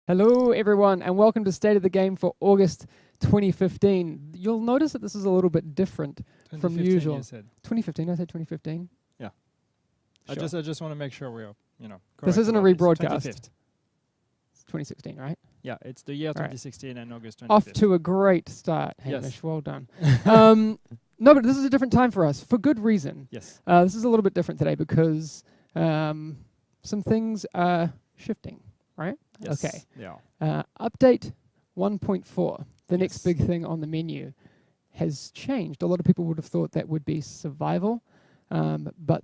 Hello, everyone, and welcome to State of the Game for August 2015. You'll notice that this is a little bit different from usual. You said. 2015, I said 2015. Yeah. Sure. I just want to make sure we're, correct. This isn't a about rebroadcast. 25th. It's 2016, right? Yeah, it's the year All right. 2016 and August 25th. Off to a great start, Yes. Hamish. Well done. No, but this is a different time for us, for good reason. Yes. This is a little bit different today because some things are shifting, right? Yes. Okay. Yeah. Update 1.4, the next Yes. big thing on the menu, has changed. A lot of people would have thought that would be survival, but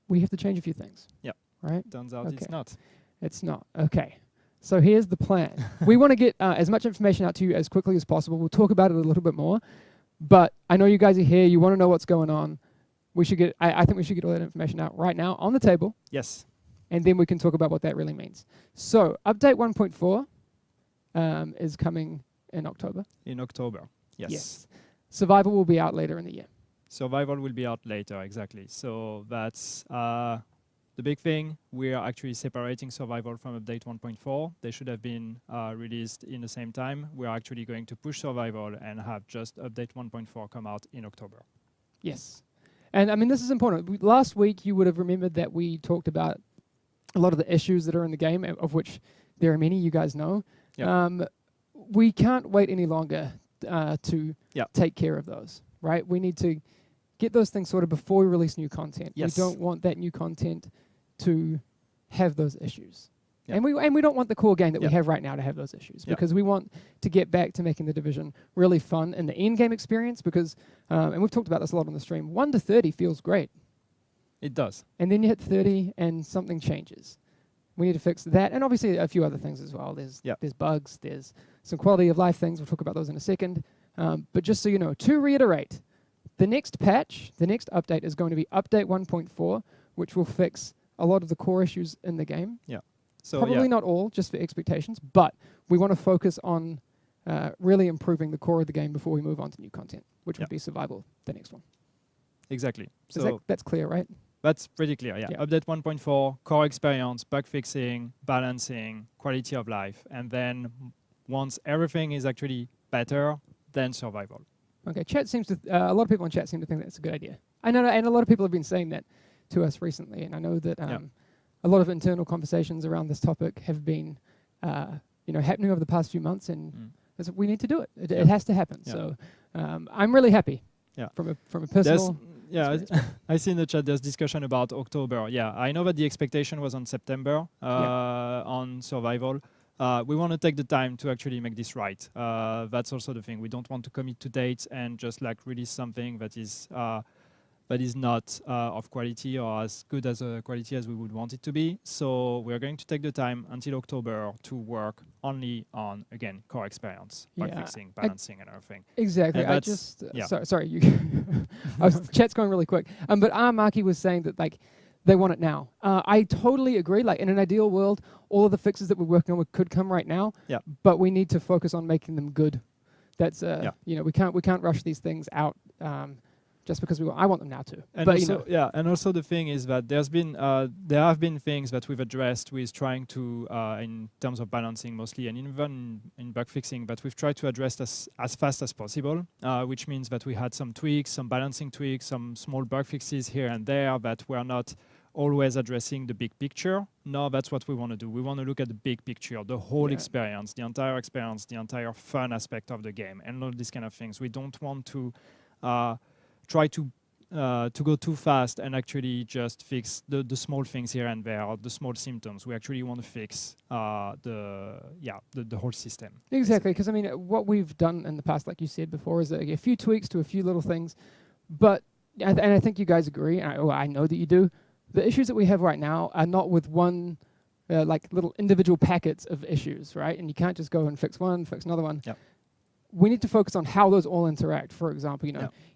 we have to change a few things. Yep. Right? Turns out Okay. it's not. It's not. Okay. So here's the plan. We want to get as much information out to you as quickly as possible. We'll talk about it a little bit more, but I know you guys are here. You want to know what's going on. We should get. I think we should get all that information out right now on the table. Yes. And then we can talk about what that really means. So update 1.4 is coming in October. In October. Yes. Survival will be out later in the year. Survival will be out later, exactly. So that's the big thing. We are actually separating Survival from Update 1.4. They should have been released in the same time. We are actually going to push Survival and have just Update 1.4 come out in October. Yes. And I mean, this is important. Last week, you would have remembered that we talked about a lot of the issues that are in the game, of which there are many, you guys know. Yep. We can't wait any longer to Yep. take care of those, right? We need to get those things sorted before we release new content. Yes. We don't want that new content to have those issues. Yep. And we don't want the core game that Yep. we have right now to have those issues, Yep. because we want to get back to making the Division really fun in the end game experience, because, and we've talked about this a lot on the stream, 1 to 30 feels great. It does. And then you hit 30 and something changes. We need to fix that, and obviously a few other things as well. There's bugs, there's some quality of life things. We'll talk about those in a second. But just so you know, to reiterate, the next patch, the next update is going to be update 1.4, which will fix a lot of the core issues in the game. Yeah. So Probably not all, just for expectations, but we want to focus on really improving the core of the game before we move on to new content, which would be survival, the next one. Exactly. So that's clear, right? That's pretty clear, yeah. Yeah. Update 1.4, core experience, bug fixing, balancing, quality of life. And then once everything is actually better, then survival. Okay, chat seems to, a lot of people in chat seem to think that's a good idea. I know, and a lot of people have been saying that to us recently, and I know that a lot of internal conversations around this topic have been, happening over the past few months, and we need to do it. It has to happen. Yeah. So I'm really happy from a personal... I see in the chat there's discussion about October. Yeah, I know that the expectation was on September on survival. We want to take the time to actually make this right. That's also the thing. We don't want to commit to dates and just like release something that is not of quality or as good as a quality as we would want it to be. So we're going to take the time until October to work only on, again, core experience, bug fixing, balancing, and everything. Exactly. And I just sorry. You. Chat's going really quick. But Marky was saying that like they want it now. I totally agree. Like in an ideal world, all of the fixes that we're working on could come right now. Yeah. But we need to focus on making them good. That's we can't rush these things out. Just because I want them now too. And but also, and also the thing is that there have been things that we've addressed with trying to, in terms of balancing mostly, and even in bug fixing, but we've tried to address as fast as possible, which means that we had some tweaks, some balancing tweaks, some small bug fixes here and there that were not always addressing the big picture. No, that's what we want to do. We want to look at the big picture, the whole experience, the entire fun aspect of the game, and all these kind of things. We don't want to try to go too fast and actually just fix the small things here and there, or the small symptoms. We actually want to fix the whole system. Exactly, because I mean, what we've done in the past, like you said before, is a few tweaks to a few little things. But and I think you guys agree. I know that you do. The issues that we have right now are not with one like little individual packets of issues, right? And you can't just go and fix one, fix another one. Yep. We need to focus on how those all interact. For example,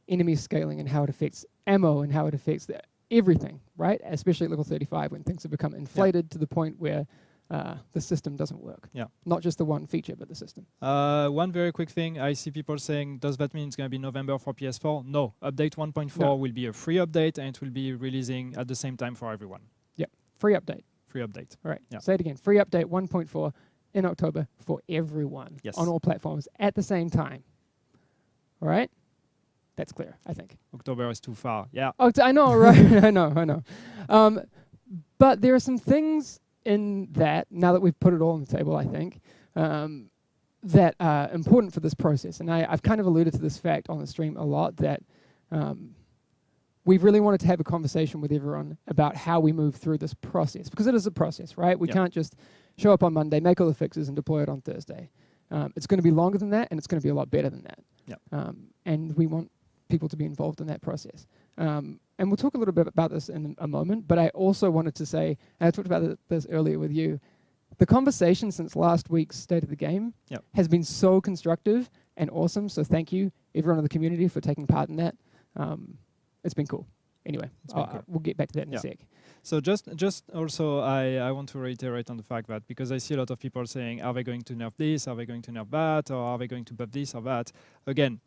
enemy scaling and how it affects ammo and how it affects everything, right? Especially at level 35 when things have become inflated to the point where the system doesn't work. Yeah. Not just the one feature, but the system. One very quick thing, I see people saying, does that mean it's going to be November for PS4? No, update 1.4 will be a free update and it will be releasing at the same time for everyone. Yeah, free update. Free update. All right, yeah. Say it again. Free update 1.4 in October for everyone Yes. on all platforms at the same time. All right? That's clear, I think. October is too far. Yeah. Oh, I know, right? I know. But there are some things in that, now that we've put it all on the table, I think, that are important for this process. And I've kind of alluded to this fact on the stream a lot, that we've really wanted to have a conversation with everyone about how we move through this process, because it is a process, right? We can't just show up on Monday, make all the fixes, and deploy it on Thursday. It's going to be longer than that, and it's going to be a lot better than that. And we want people to be involved in that process. And we'll talk a little bit about this in a moment, but I also wanted to say, and I talked about this earlier with you, the conversation since last week's State of the Game has been so constructive and awesome, so thank you, everyone in the community, for taking part in that. It's been cool. Anyway, we'll get back to that in a sec. So just also, I want to reiterate on the fact that, because I see a lot of people saying, are they going to nerf this, are they going to nerf that, or are they going to buff this or that? Again,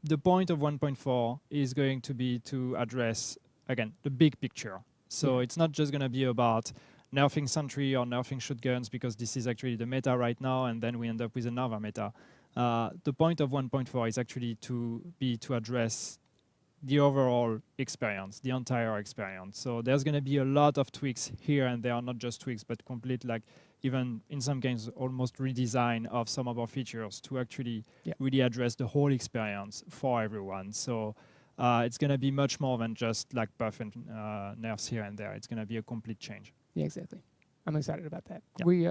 the point of 1.4 is going to be to address, again, the big picture. So it's not just going to be about nerfing Sentry or nerfing shotguns, because this is actually the meta right now, and then we end up with another meta. The point of 1.4 is actually to address the overall experience, the entire experience. So there's going to be a lot of tweaks here and there, not just tweaks, but complete, like, even in some games, almost redesign of some of our features to actually really address the whole experience for everyone. So it's going to be much more than just like buff and nerfs here and there. It's going to be a complete change. Yeah, exactly. I'm excited about that. We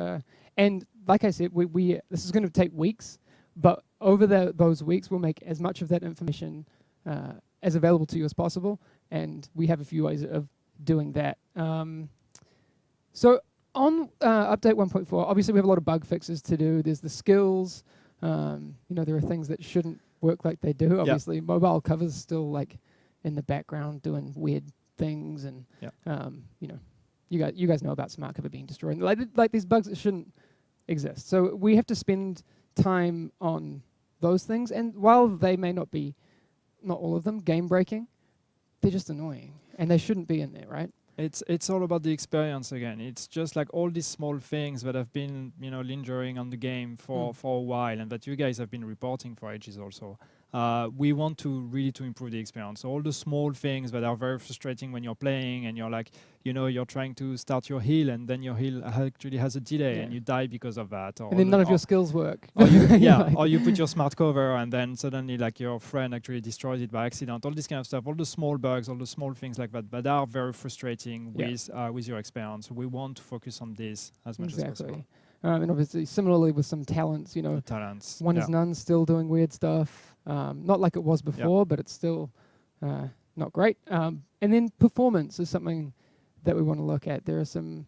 and like I said, we this is going to take weeks, but over those weeks, we'll make as much of that information as available to you as possible, and we have a few ways of doing that. So on update 1.4, obviously we have a lot of bug fixes to do. There's the skills. There are things that shouldn't work like they do. Obviously, mobile covers still like in the background doing weird things, and you guys know about smart cover being destroyed. Like these bugs that shouldn't exist. So we have to spend time on those things, and while they may not be, not all of them, game breaking, they're just annoying, and they shouldn't be in there, right? It's all about the experience again. It's just like all these small things that have been, lingering on the game for a while, and that you guys have been reporting for ages also. We want to really improve the experience. So all the small things that are very frustrating when you're playing and you're like, you're trying to start your heal and then your heal actually has a delay and you die because of that. Or and then none of your skills work. Or or you put your smart cover and then suddenly like your friend actually destroys it by accident. All this kind of stuff, all the small bugs, all the small things like that, but are very frustrating with your experience. We want to focus on this as much as possible. And obviously, similarly with some talents, talents. One is None still doing weird stuff. Not like it was before, but it's still not great. And then performance is something that we want to look at. There are some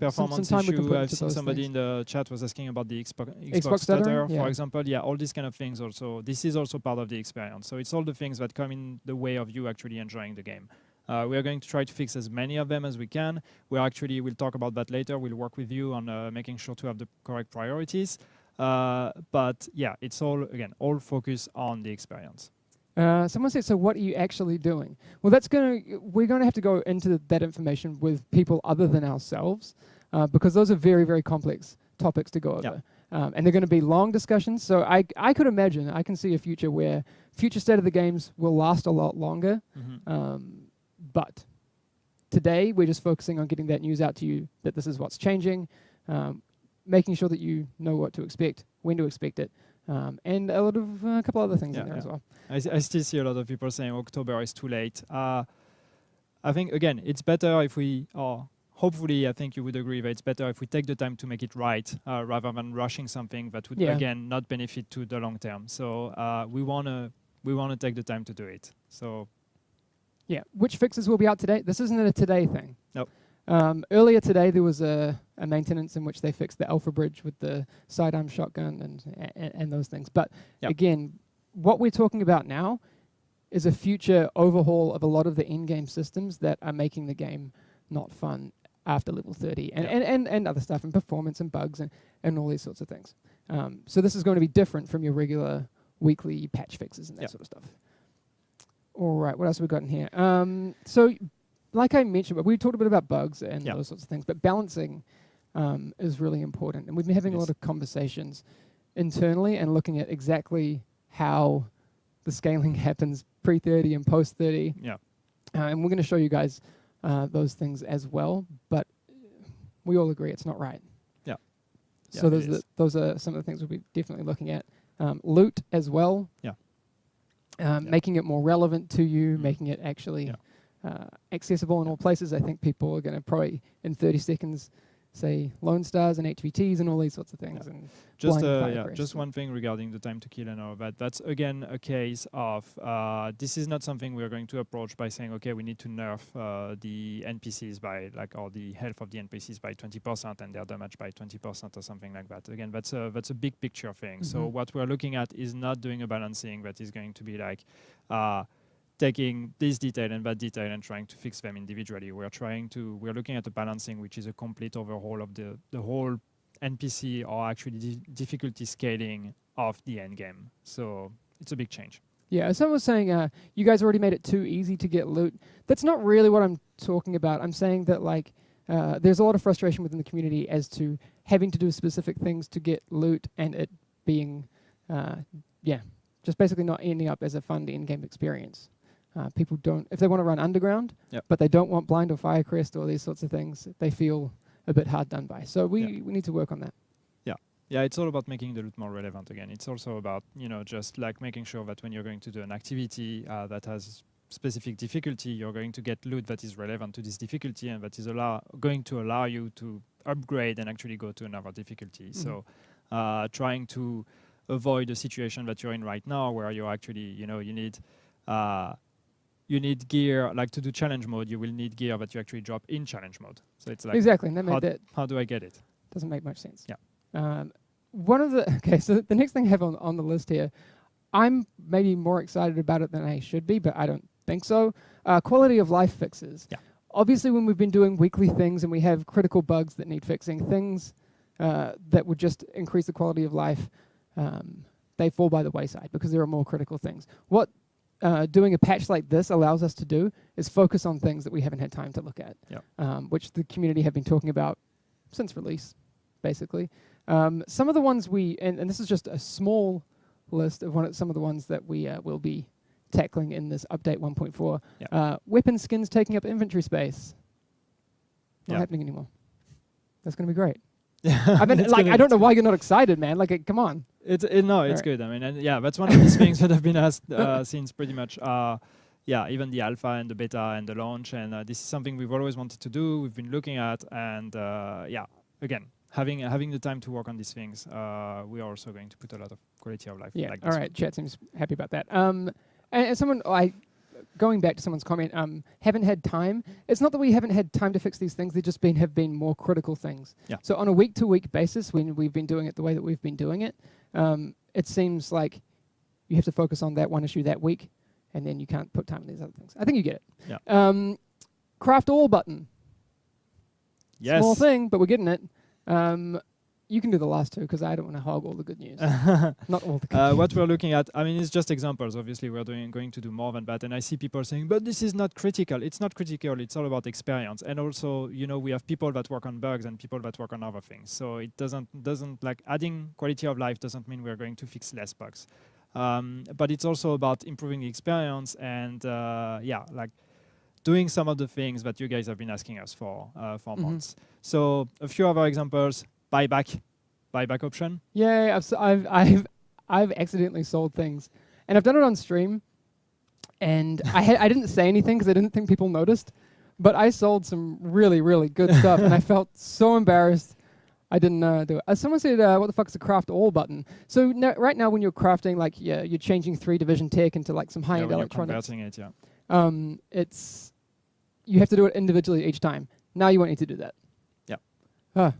performance some time issue. I think somebody things. in the chat was asking about the Xbox stutter, for example. Yeah, all these kind of things also. This is also part of the experience. So it's all the things that come in the way of you actually enjoying the game. We are going to try to fix as many of them as we can. We'll talk about that later. We'll work with you on making sure to have the correct priorities. But yeah, it's all focus on the experience. Someone said, so what are you actually doing? Well, we're going to have to go into that information with people other than ourselves, because those are very, very complex topics to go over. And they're going to be long discussions. So I could imagine, I can see a future where future State of the Games will last a lot longer. But today, we're just focusing on getting that news out to you, that this is what's changing, making sure that you know what to expect, when to expect it, and a couple other things in there as well. I still see a lot of people saying October is too late. I think, again, it's better if hopefully, I think you would agree that it's better if we take the time to make it right, rather than rushing something that would, again, not benefit to the long term. So we want to take the time to do it. So. Yeah, which fixes will be out today? This isn't a today thing. Nope. Earlier today, there was a maintenance in which they fixed the Alpha Bridge with the sidearm shotgun and those things. But again, what we're talking about now is a future overhaul of a lot of the in-game systems that are making the game not fun after level 30, and other stuff, and performance and bugs and all these sorts of things. So this is going to be different from your regular weekly patch fixes and that sort of stuff. All right, what else have we got in here? So, like I mentioned, we talked a bit about bugs and those sorts of things, but balancing is really important. And we've been having a lot of conversations internally and looking at exactly how the scaling happens pre-30 and post-30. Yeah. And we're going to show you guys those things as well, but we all agree it's not right. Yeah. So those are some of the things we'll be definitely looking at. Loot as well. Yeah. Making it more relevant to you, making it actually accessible in all places. I think people are going to probably, in 30 seconds, say Lone Stars and HVTs and all these sorts of things. Yeah. And Just one thing regarding the time to kill and all that. That's again a case of this is not something we're going to approach by saying, okay, we need to nerf the NPCs by or the health of the NPCs by 20% and their damage by 20% or something like that. Again, that's a big picture thing. So what we're looking at is not doing a balancing that is going to be like taking this detail and that detail and trying to fix them individually. We're looking at the balancing, which is a complete overhaul of the whole NPC or actually difficulty scaling of the end game. So it's a big change. Yeah, someone was saying you guys already made it too easy to get loot. That's not really what I'm talking about. I'm saying that there's a lot of frustration within the community as to having to do specific things to get loot and it being, just basically not ending up as a fun in-game experience. People don't, if they want to run underground, but they don't want blind or firecrest or these sorts of things, they feel a bit hard done by. So we need to work on that. Yeah, it's all about making the loot more relevant again. It's also about, just like making sure that when you're going to do an activity that has specific difficulty, you're going to get loot that is relevant to this difficulty and that is going to allow you to upgrade and actually go to another difficulty. So trying to avoid the situation that you're in right now where you're actually, you need gear, like to do challenge mode, you will need gear that you actually drop in challenge mode. So it's like, exactly, and how do I get it? Doesn't make much sense. Yeah. So the next thing I have on the list here, I'm maybe more excited about it than I should be, but I don't think so. Quality of life fixes. Yeah. Obviously, when we've been doing weekly things and we have critical bugs that need fixing, things that would just increase the quality of life, they fall by the wayside because there are more critical things. What doing a patch like this allows us to do is focus on things that we haven't had time to look at, which the community have been talking about since release, basically. Some of the ones and this is just a small list of some of the ones that we will be tackling in this update 1.4. Weapon skins taking up inventory space. Not happening anymore. That's going to be great. I mean, I don't know why you're not excited, man. Come on. It's good. I mean, and that's one of these things that have been asked since pretty much, even the alpha and the beta and the launch. And this is something we've always wanted to do. We've been looking at, and again, having the time to work on these things, we are also going to put a lot of quality of life. Yeah. Like all right. Chat seems happy about that. And someone going back to someone's comment, haven't had time. It's not that we haven't had time to fix these things. They just have been more critical things. Yeah. So on a week-to-week basis, when we've been doing it the way that we've been doing it, it seems like you have to focus on that one issue that week, and then you can't put time on these other things. I think you get it. Yeah. Craft all button. Yes. Small thing, but we're getting it. You can do the last two because I don't want to hog all the good news. Not all the good news. What we're looking at, I mean, it's just examples. Obviously, we're going to do more than that. And I see people saying, but this is not critical. It's not critical. It's all about experience. And also, we have people that work on bugs and people that work on other things. So it doesn't like adding quality of life doesn't mean we're going to fix less bugs. But it's also about improving the experience and, doing some of the things that you guys have been asking us for months. So a few other examples. Buyback option. Yeah, I've accidentally sold things, and I've done it on stream. And I didn't say anything because I didn't think people noticed, but I sold some really, really good stuff, and I felt so embarrassed. I didn't do it. Someone said, "What the fuck is a craft all button?" So right now, when you're crafting, you're changing 3 division tech into some high-end electronics. Converting it, you have to do it individually each time. Now you won't need to do that. Yeah.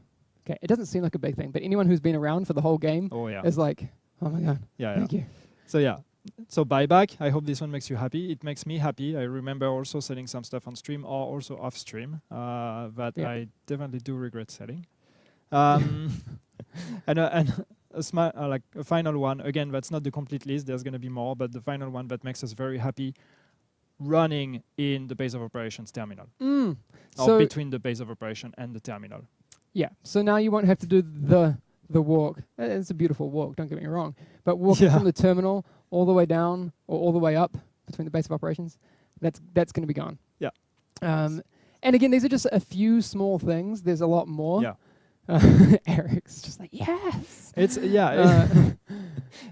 Okay, it doesn't seem like a big thing, but anyone who's been around for the whole game is like, oh my god, thank you. So buyback, I hope this one makes you happy. It makes me happy. I remember also selling some stuff on stream or also off stream that I definitely do regret selling. And a final one, again, that's not the complete list. There's going to be more, but the final one that makes us very happy, running in the base of operations terminal. Or between the base of operation and the terminal. Yeah. So now you won't have to do the walk. It's a beautiful walk. Don't get me wrong. But walking from the terminal all the way down or all the way up between the base of operations, that's going to be gone. Yeah. And again, these are just a few small things. There's a lot more. Yeah. Eric's just like, yes. It's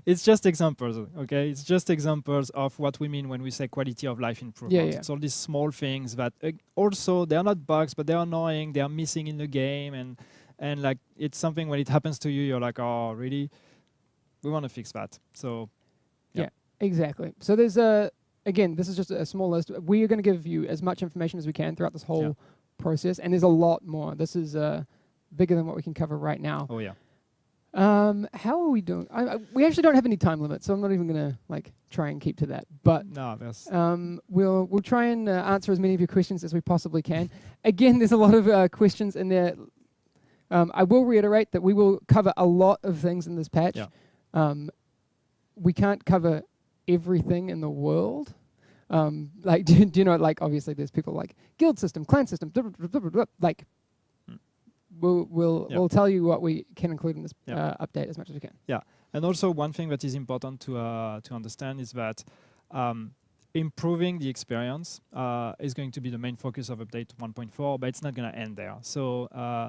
it's just examples, okay? It's just examples of what we mean when we say quality of life improvement. Yeah. It's all these small things that also they are not bugs, but they're annoying. They are missing in the game, and like it's something when it happens to you, you're like, oh, really? We want to fix that. So yeah, exactly. So there's again, this is just a small list. We are going to give you as much information as we can throughout this whole process, and there's a lot more. This is bigger than what we can cover right now. Oh yeah. How are we doing? We actually don't have any time limit, so I'm not even gonna like try and keep to that. But no, that's we'll try and answer as many of your questions as we possibly can. Again, there's a lot of questions in there. I will reiterate that we will cover a lot of things in this patch. Yeah. We can't cover everything in the world. Like, do you know? Like, obviously, there's people like guild system, clan system, like. We'll tell you what we can include in this update as much as we can. Yeah, and also one thing that is important to understand is that improving the experience is going to be the main focus of update 1.4, but it's not going to end there. So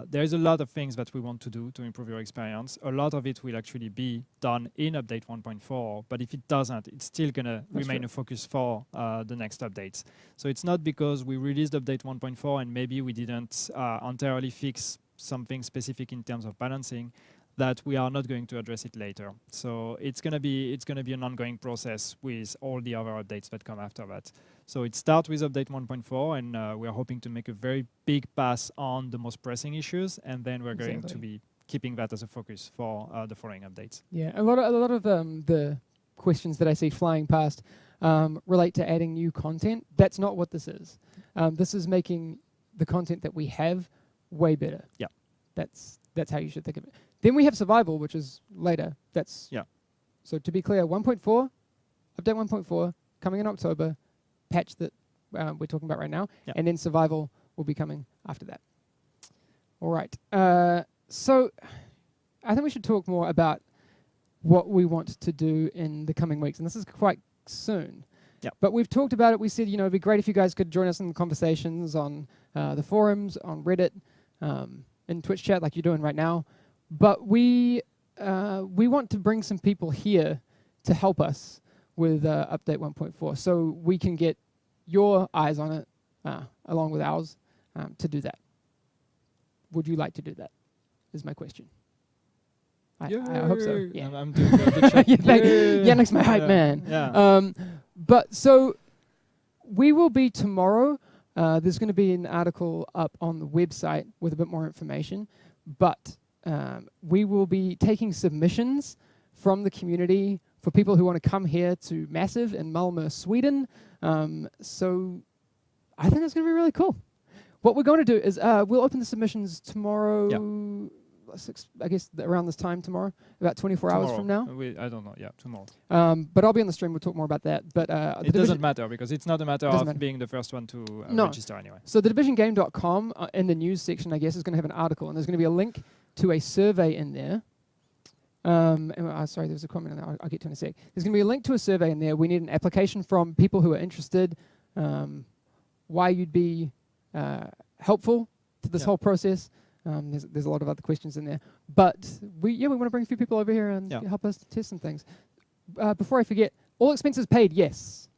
there is a lot of things that we want to do to improve your experience. A lot of it will actually be done in update 1.4, but if it doesn't, it's still going to remain a focus for the next updates. So it's not because we released update 1.4 and maybe we didn't entirely fix something specific in terms of balancing that we are not going to address it later. So it's gonna be an ongoing process with all the other updates that come after that. So it starts with update 1.4, and we are hoping to make a very big pass on the most pressing issues, and then we're going to be keeping that as a focus for the following updates. Yeah, a lot of the questions that I see flying past relate to adding new content. That's not what this is. This is making the content that we have way better. Yeah. That's how you should think of it. Then we have survival, which is later. So to be clear, 1.4, update 1.4, coming in October, patch that we're talking about right now, and then survival will be coming after that. All right. So I think we should talk more about what we want to do in the coming weeks, and this is quite soon. Yeah. But we've talked about it. We said, it'd be great if you guys could join us in the conversations on the forums, on Reddit, in Twitch chat like you're doing right now. But we want to bring some people here to help us with update 1.4, so we can get your eyes on it along with ours to do that. Would you like to do that? Is my question. I hope so. Yeah. I'm doing the chat. Yannick's my hype man. Yeah. But so we will be tomorrow. There's going to be an article up on the website with a bit more information. But we will be taking submissions from the community for people who want to come here to Massive in Malmö, Sweden. So I think it's going to be really cool. What we're going to do is we'll open the submissions tomorrow. Yeah. I guess around this time tomorrow, about 24 hours from now. I don't know. Yeah, tomorrow. But I'll be on the stream. We'll talk more about that. But it doesn't matter because it's not a matter of being the first one to register anyway. So the divisiongame.com in the news section, I guess, is going to have an article, and there's going to be a link to a survey in there. Sorry, there was a comment in there. I'll get to in a sec. There's going to be a link to a survey in there. We need an application from people who are interested, why you'd be helpful to this whole process. There's a lot of other questions in there, but we want to bring a few people over here and help us test some things. Before I forget, all expenses paid. Yes,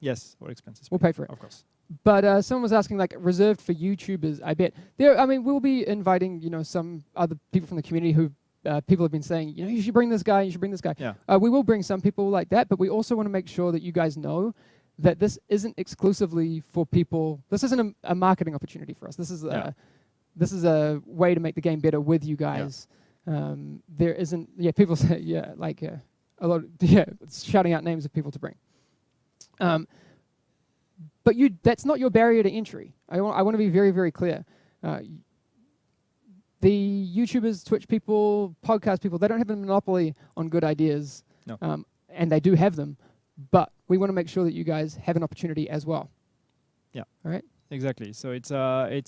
all expenses. We'll pay for it, of course. But someone was asking, like, reserved for YouTubers. I bet we'll be inviting some other people from the community who people have been saying, you should bring this guy. You should bring this guy. Yeah. We will bring some people like that, but we also want to make sure that you guys know that this isn't exclusively for people. This isn't a marketing opportunity for us. This is This is a way to make the game better with you guys. There isn't, people say, a lot, shouting out names of people to bring. But that's not your barrier to entry. I want to be very, very clear. The YouTubers, Twitch people, podcast people, they don't have a monopoly on good ideas. No. And they do have them, but we want to make sure that you guys have an opportunity as well. Yeah. All right? Exactly. So it's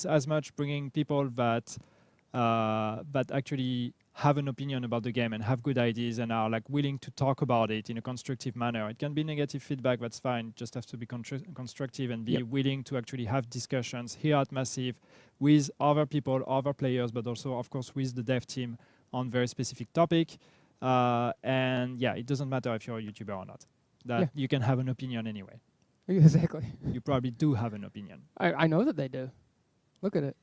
as much bringing people that that actually have an opinion about the game and have good ideas and are like willing to talk about it in a constructive manner. It can be negative feedback, that's fine. Just have to be constructive and be willing to actually have discussions here at Massive with other people, other players, but also, of course, with the dev team on very specific topic. And yeah, it doesn't matter if you're a YouTuber or not. That you can have an opinion anyway. Exactly. You probably do have an opinion. I know that they do. Look at it.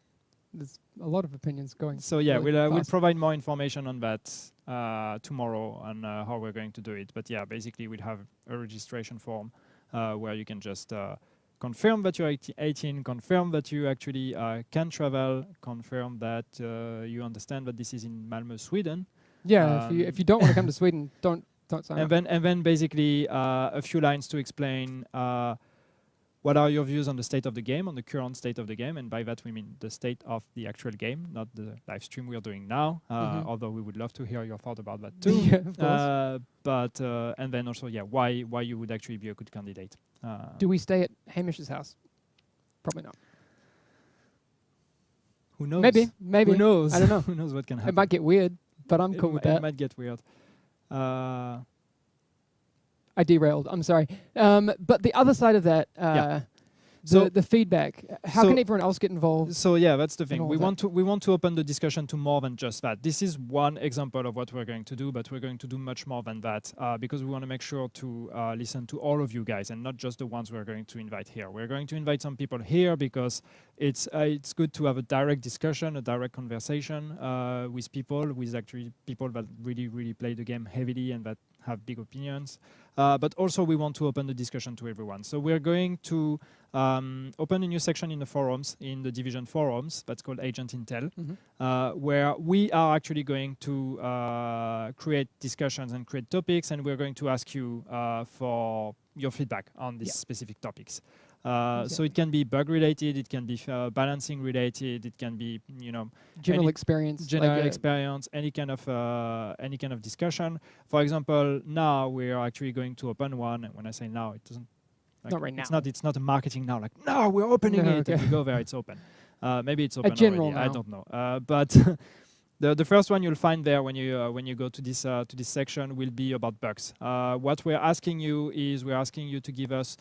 There's a lot of opinions going. So yeah, really we'll provide more information on that tomorrow on how we're going to do it. But yeah, basically we'll have a registration form where you can just confirm that you're 18, confirm that you actually can travel, confirm that you understand that this is in Malmö, Sweden. Yeah, if you don't want to come to Sweden, don't sign up. And then basically a few lines to explain what are your views on the state of the game, on the current state of the game, and by that we mean the state of the actual game, not the live stream we're doing now. Although we would love to hear your thought about that too. Yeah, of course. But and then also why you would actually be a good candidate. Do we stay at Hamish's house? Probably not. Who knows? Maybe. Who knows? I don't know. Who knows what can happen? It might get weird, but I'm cool with that. It might get weird. I derailed. I'm sorry. But the other side of that, the feedback. How can everyone else get involved? So yeah, that's the thing. We want to open the discussion to more than just that. This is one example of what we're going to do, but we're going to do much more than that because we want to make sure to listen to all of you guys and not just the ones we're going to invite here. We're going to invite some people here because it's good to have a direct discussion, a direct conversation with people that really play the game heavily and that have big opinions. But also we want to open the discussion to everyone. So we're going to open a new section in the forums, in the Division forums, that's called Agent Intel, where we are actually going to create discussions and create topics, and we're going to ask you for your feedback on these specific topics. So it can be bug related, it can be balancing related, it can be general experience, any kind of discussion. For example, now we are actually going to open one, and when I say now, it doesn't. Not right now. It's not a marketing now. Like no, we're opening it, and you go there, it's open. Maybe it's open already. I don't know. But the first one you'll find there when you go to this section will be about bugs. What we're asking you is to give us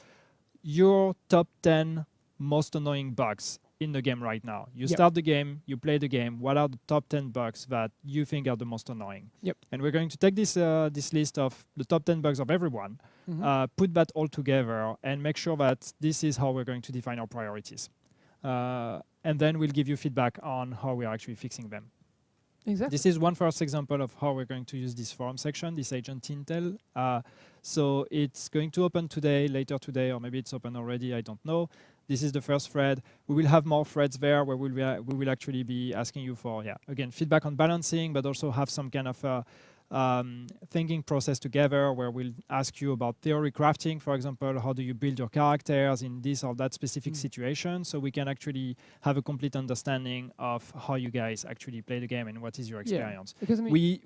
your top 10 most annoying bugs in the game right now. You start the game, you play the game. What are the top 10 bugs that you think are the most annoying? And we're going to take this list of the top 10 bugs of everyone, put that all together, and make sure that this is how we're going to define our priorities. And then we'll give you feedback on how we are actually fixing them. Exactly. This is one first example of how we're going to use this forum section, this Agent Intel. So it's going to open today, later today, or maybe it's open already, I don't know. This is the first thread. We will have more threads there where we will actually be asking you for, again, feedback on balancing, but also have some kind of thinking process together where we'll ask you about theory crafting, for example, how do you build your characters in this or that specific situation, so we can actually have a complete understanding of how you guys actually play the game and what is your experience. Because I mean,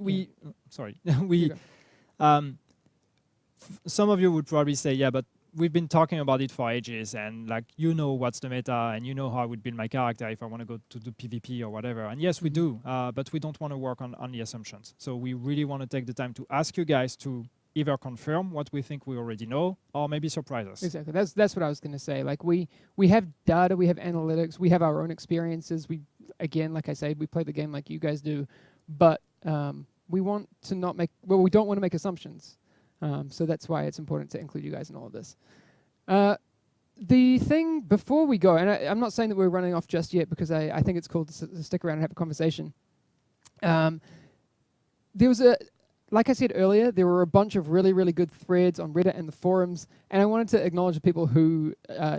some of you would probably say, but we've been talking about it for ages, and like what's the meta, and how I would build my character if I want to go to do PvP or whatever. And yes, we do, but we don't want to work on the assumptions. So we really want to take the time to ask you guys to either confirm what we think we already know, or maybe surprise us. Exactly. That's what I was going to say. Like we have data, we have analytics, we have our own experiences. We, again, like I said, we play the game like you guys do, but we want to not make. Well, we don't want to make assumptions. So that's why it's important to include you guys in all of this. The thing before we go, and I'm not saying that we're running off just yet because I think it's cool to stick around and have a conversation. There was like I said earlier, there were a bunch of really, really good threads on Reddit and the forums, and I wanted to acknowledge the people who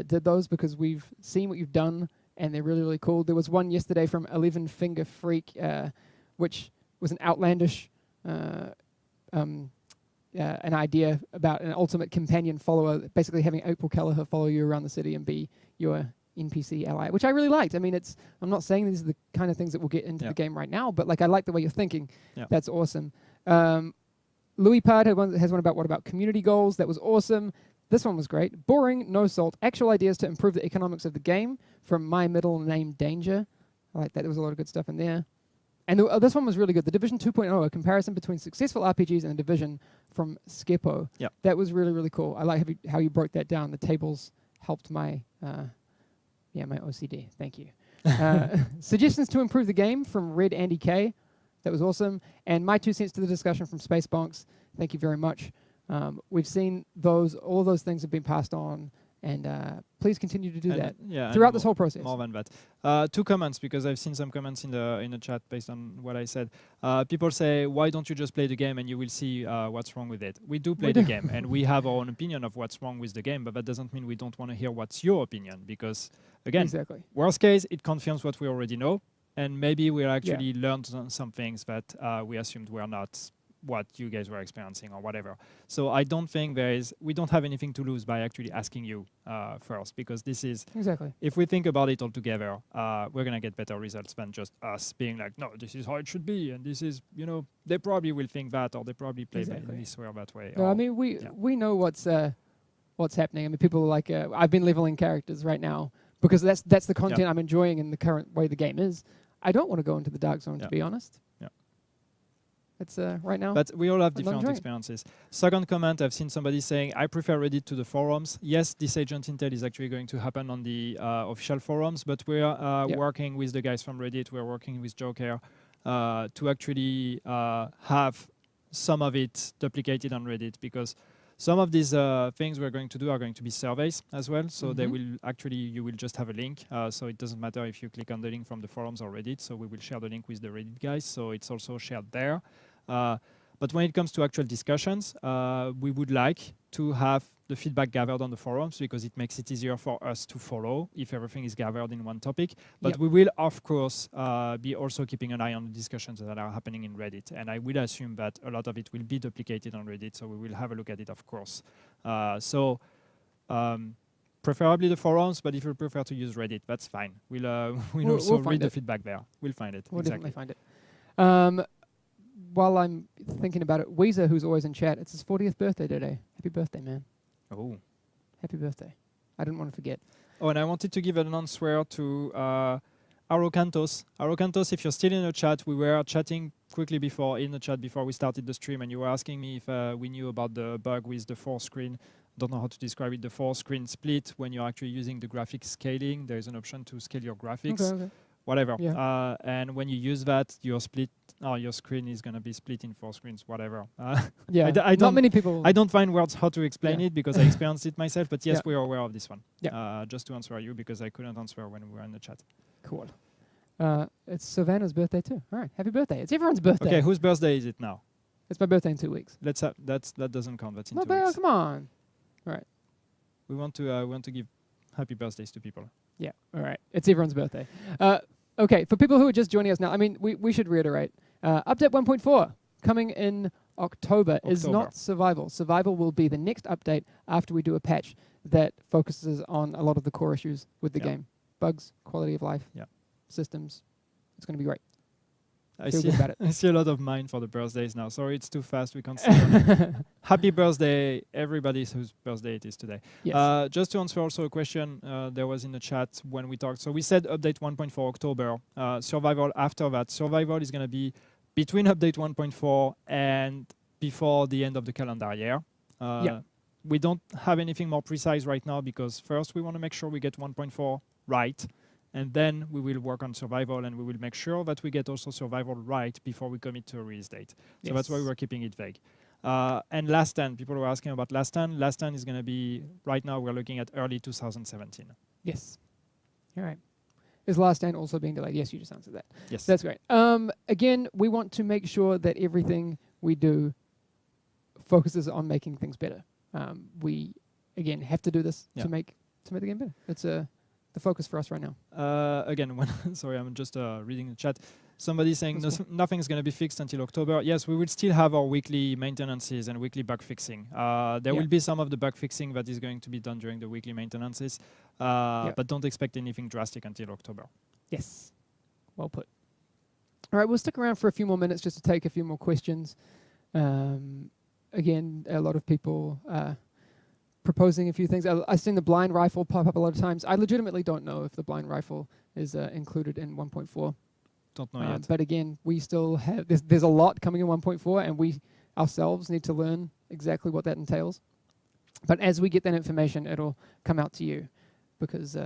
did those because we've seen what you've done, and they're really, really cool. There was one yesterday from 11 Finger Freak, which was an outlandish an idea about an ultimate companion follower, basically having April Kelleher follow you around the city and be your NPC ally, which I really liked. I mean, I'm not saying these are the kind of things that we'll get into the game right now, but like I like the way you're thinking. That's awesome. Louis Pard has one about what about community goals. That was awesome. This one was great. Boring, no salt. Actual ideas to improve the economics of the game from my middle name Danger. I like that. There was a lot of good stuff in there. And this one was really good. The Division 2.0, a comparison between successful RPGs and Division from Skepo. Yeah. That was really, really cool. I like how you broke that down. The tables helped my my OCD. Thank you. Suggestions to improve the game from Red Andy K. That was awesome. And my 2 cents to the discussion from Space Bonks. Thank you very much. We've seen all those things have been passed on. And please continue to do that throughout this whole process. More than that. 2 comments, because I've seen some comments in the chat based on what I said. People say, why don't you just play the game and you will see what's wrong with it? We do play the game, and we have our own opinion of what's wrong with the game, but that doesn't mean we don't want to hear what's your opinion, because, again, worst case, it confirms what we already know, and maybe we'll actually learn some things that we assumed were not what you guys were experiencing or whatever. So I don't think we don't have anything to lose by actually asking you first, because this is, if we think about it all together, we're going to get better results than just us being like, no, this is how it should be, and this is, they probably will think that, or they probably play this way or that way. No, I mean, we know what's happening. I mean, people are like, I've been leveling characters right now, because that's the content I'm enjoying in the current way the game is. I don't want to go into the dark zone, to be honest. It's right now. But we all have different experiences. Second comment, I've seen somebody saying, I prefer Reddit to the forums. Yes, this Agent Intel is actually going to happen on the official forums, but we're working with the guys from Reddit. We're working with Joker to actually have some of it duplicated on Reddit, because some of these things we're going to do are going to be surveys as well. So they will actually, you will just have a link. So it doesn't matter if you click on the link from the forums or Reddit. So we will share the link with the Reddit guys. So it's also shared there. But when it comes to actual discussions, we would like to have the feedback gathered on the forums, because it makes it easier for us to follow if everything is gathered in one topic. But we will, of course, be also keeping an eye on the discussions that are happening in Reddit. And I will assume that a lot of it will be duplicated on Reddit, so we will have a look at it, of course. Preferably the forums, but if you prefer to use Reddit, that's fine. We'll also read the feedback there. We'll find it. We'll definitely find it. While I'm thinking about it, Weezer, who's always in chat, it's his 40th birthday today. Happy birthday, man. Oh. Happy birthday. I didn't want to forget. Oh, and I wanted to give an answer to Arocantos. Arocantos, if you're still in the chat, we were chatting quickly before we started the stream, and you were asking me if we knew about the bug with the 4-screen. Don't know how to describe it. The 4-screen split, when you're actually using the graphics scaling, there is an option to scale your graphics. Okay. Whatever. Yeah. And when you use that, your screen is going to be split in 4 screens, whatever. Not many people. I don't find words how to explain it, because I experienced it myself. But yes, we are aware of this one. Yeah. Just to answer you, because I couldn't answer when we were in the chat. Cool. It's Savannah's birthday too. All right, happy birthday. It's everyone's birthday. Okay, whose birthday is it now? It's my birthday in 2 weeks. That doesn't count. That's in 2 weeks. Come on. All right. We want to give happy birthdays to people. Yeah. All right. It's everyone's birthday. Okay, for people who are just joining us now, I mean, we should reiterate. Update 1.4 coming in October is not survival. Survival will be the next update after we do a patch that focuses on a lot of the core issues with the game. Bugs, quality of life, systems. It's going to be great. I see a lot of mine for the birthdays now. Sorry, it's too fast. We can't see them. Happy birthday, everybody whose birthday it is today. Yes. Just to answer also a question there was in the chat when we talked. So we said update 1.4 October. Survival after that. Survival is going to be between update 1.4 and before the end of the calendar year. We don't have anything more precise right now, because first we want to make sure we get 1.4 right. And then we will work on survival, and we will make sure that we get also survival right before we commit to a release date. So that's why we're keeping it vague. And Last Stand, people were asking about Last Stand. Last Stand is going to be, right now we're looking at early 2017. Yes. All right. Is Last Stand also being delayed? Yes, you just answered that. Yes. That's great. Again, we want to make sure that everything we do focuses on making things better. We, again, have to do this to make the game better. It's the focus for us right now. Again, sorry, I'm just reading the chat. Somebody saying nothing's going to be fixed until October. Yes, we will still have our weekly maintenances and weekly bug fixing. There will be some of the bug fixing that is going to be done during the weekly maintenances, but don't expect anything drastic until October. Yes, well put. All right, we'll stick around for a few more minutes just to take a few more questions. Again, a lot of people proposing a few things. I've seen the blind rifle pop up a lot of times. I legitimately don't know if the blind rifle is included in 1.4. Don't know yet. But again, we still have there's a lot coming in 1.4, and we ourselves need to learn exactly what that entails. But as we get that information, it'll come out to you, because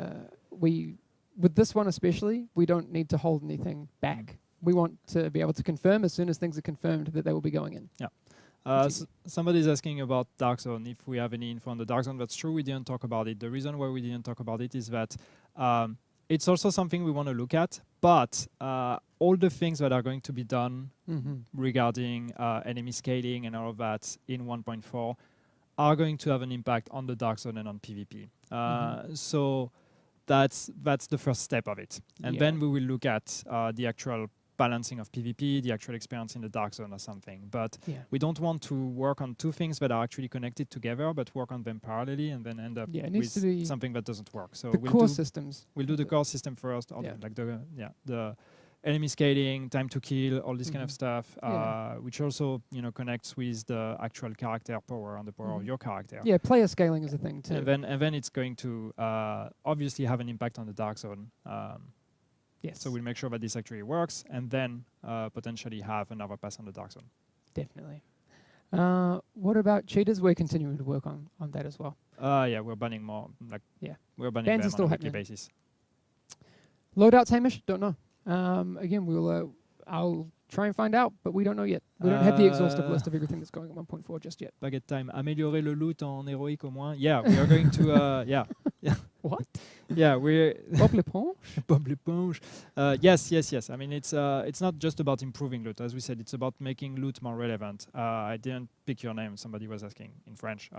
with this one especially, we don't need to hold anything back. We want to be able to confirm as soon as things are confirmed that they will be going in. Yeah. Somebody's asking about Dark Zone, if we have any info on the Dark Zone. That's true, we didn't talk about it. The reason why we didn't talk about it is that it's also something we want to look at, but all the things that are going to be done regarding enemy scaling and all of that in 1.4 are going to have an impact on the Dark Zone and on PvP. So that's the first step of it. And then we will look at the actual balancing of PvP, the actual experience in the Dark Zone or something. But we don't want to work on two things that are actually connected together, but work on them parallelly and then end up with something that doesn't work. So the core systems. We'll do the core system first, like the enemy scaling, time to kill, all this kind of stuff, which also connects with the actual character power and the power of your character. Yeah, player scaling is a thing too. And then it's going to obviously have an impact on the Dark Zone. Yes. So we'll make sure that this actually works, and then potentially have another pass on the Dark Zone. Definitely. What about cheaters? We're continuing to work on that as well. Yeah, we're banning more. We're banning them on a weekly basis. Loadouts, Hamish? Don't know. Again, I'll try and find out, but we don't know yet. We don't have the exhaustive list of everything that's going on 1.4 just yet. Baguette time. Améliorer le loot en héroïque au moins. Yeah, we are going to. Yeah. What? Yeah, we're Bob l'éponge. Bob l'éponge. Yes. I mean, it's not just about improving loot. As we said, it's about making loot more relevant. I didn't pick your name. Somebody was asking in French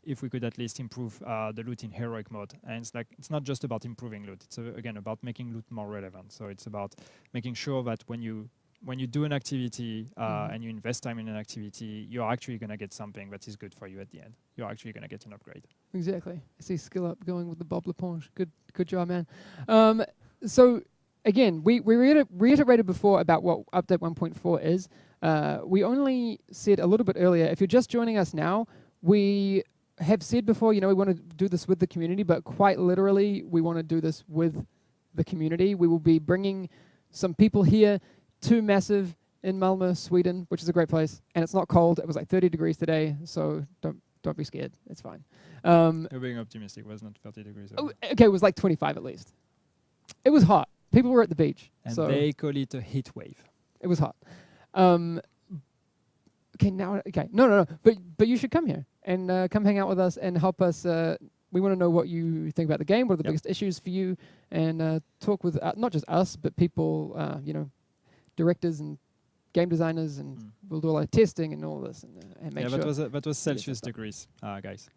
if we could at least improve the loot in heroic mode. And it's not just about improving loot. It's again about making loot more relevant. So it's about making sure that when you do an activity and you invest time in an activity, you're actually going to get something that is good for you at the end. You're actually going to get an upgrade. Exactly. I see skill up going with the Bob l'éponge. Good job, man. So again, we reiterated before about what update 1.4 is. We only said a little bit earlier, if you're just joining us now, we have said before, we want to do this with the community, but quite literally, we want to do this with the community. We will be bringing some people here to Massive in Malmö, Sweden, which is a great place, and it's not cold. It was like 30 degrees today, so don't be scared. It's fine. You're being optimistic. It was not 30 degrees. Okay, it was like 25 at least. It was hot. People were at the beach. And they call it a heat wave. It was hot. No. But you should come here and come hang out with us and help us. We want to know what you think about the game. What are the biggest issues for you? And talk with not just us, but people, directors and game designers, and we'll do a lot of testing and all this, and make sure. That was Celsius degrees, guys.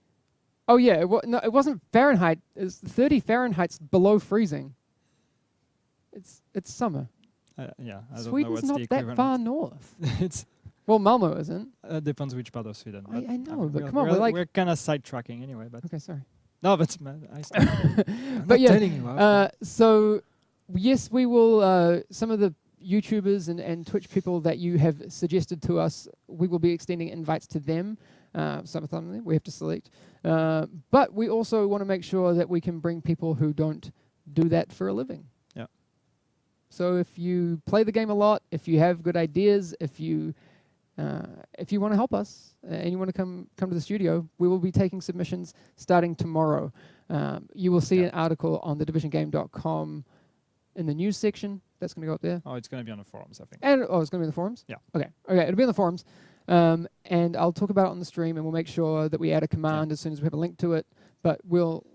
Oh yeah, it wasn't Fahrenheit. It's 30 Fahrenheit's below freezing. It's summer. I don't know what's Sweden's not the that far north. It's well, Malmö isn't. Depends which part of Sweden. I know, but come on, we're kind of sidetracking anyway. But okay, sorry. No, but but yeah. So yes, we will. Some of the YouTubers and Twitch people that you have suggested to us, we will be extending invites to them. Some of them we have to select. But we also want to make sure that we can bring people who don't do that for a living. Yeah. So if you play the game a lot, if you have good ideas, if you want to help us and you want to come to the studio, we will be taking submissions starting tomorrow. You will see an article on thedivisiongame.com in the news section. That's going to go up there. Oh, it's going to be on the forums, I think. And it's going to be in the forums? Yeah. Okay, it'll be on the forums. And I'll talk about it on the stream, and we'll make sure that we add a command as soon as we have a link to it. But we'll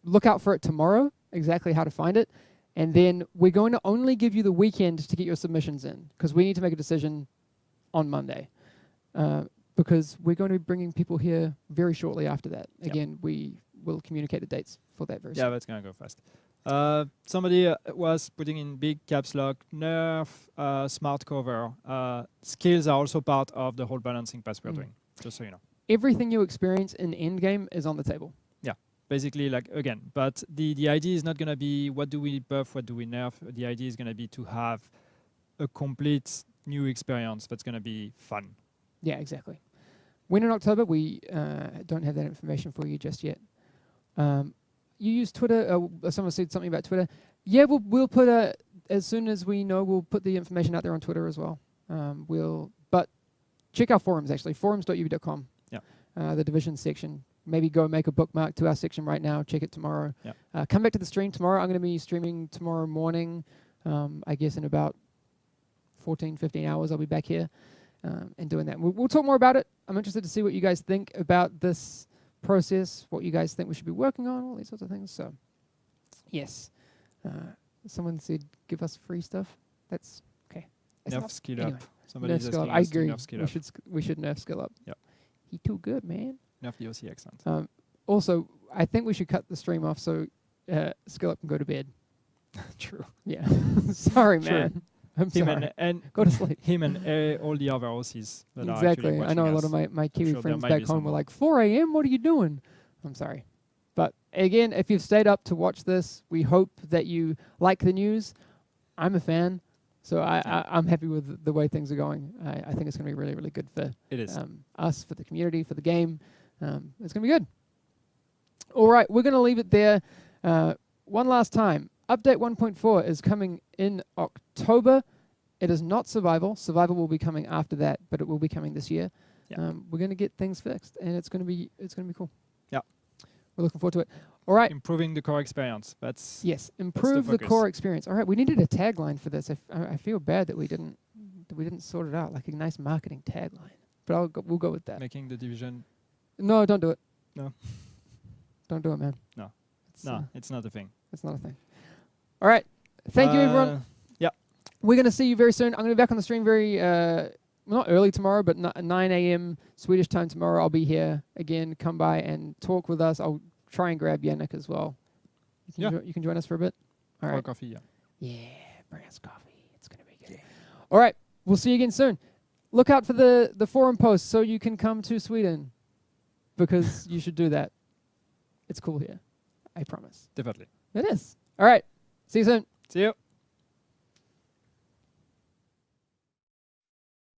look out for it tomorrow, exactly how to find it. And then we're going to only give you the weekend to get your submissions in, because we need to make a decision on Monday. Because we're going to be bringing people here very shortly after that. Again, we will communicate the dates for that very soon. Yeah, that's going to go fast. Somebody was putting in big caps lock, nerf, smart cover. Skills are also part of the whole balancing pass we're doing, just so you know. Everything you experience in endgame is on the table. Yeah, basically, but the idea is not going to be what do we buff, what do we nerf. The idea is going to be to have a complete new experience that's going to be fun. Yeah, exactly. When in October, we don't have that information for you just yet. You use Twitter. Someone said something about Twitter. Yeah, we'll put as soon as we know, we'll put the information out there on Twitter as well. But check our forums, actually, forums.uv.com. Yeah. The division section. Maybe go make a bookmark to our section right now. Check it tomorrow. Yeah. Come back to the stream tomorrow. I'm going to be streaming tomorrow morning. I guess in about 14, 15 hours, I'll be back here and doing that. We'll talk more about it. I'm interested to see what you guys think about this process, what you guys think we should be working on, all these sorts of things. So, yes. Someone said, give us free stuff. That's okay. Nerf skill anyway. up. Somebody's Nerf skill up. asking I us to agree. nerf skill up. We should nerf skill up. Yep. He too good, man. Nerf the OC accent. Also, I think we should cut the stream off so skill up can go to bed. True. Yeah. Sorry, True. man. I'm Him sorry. and Go to sleep. Him and all the other OCs that are actually Exactly. I know a lot of my Kiwi sure friends there might back be home were some. like, 4 a.m., what are you doing? I'm sorry. But again, if you've stayed up to watch this, we hope that you like the news. I'm a fan, so I'm happy with the way things are going. I think it's going to be really, really good for us, for the community, for the game. It's going to be good. All right, we're going to leave it there. One last time. Update 1.4 is coming in October. It is not Survival. Survival will be coming after that, but it will be coming this year. Yeah. We're going to get things fixed, and it's going to be cool. Yeah. We're looking forward to it. All right. Improving the core experience. That's Improve the core experience. All right, we needed a tagline for this. I feel bad that we didn't sort it out, like a nice marketing tagline. But we'll go with that. Making the division. No, don't do it. No. Don't do it, man. No. It's It's not a thing. It's not a thing. All right. Thank you, everyone. Yeah. We're going to see you very soon. I'm going to be back on the stream very, not early tomorrow, but 9 a.m. Swedish time tomorrow. I'll be here again. Come by and talk with us. I'll try and grab Yannick as well. You can join us for a bit. All right. Or coffee, yeah. Yeah, bring us coffee. It's going to be good. Yeah. All right. We'll see you again soon. Look out for the forum posts so you can come to Sweden, because you should do that. It's cool here. I promise. Definitely. It is. All right. See you soon. See you.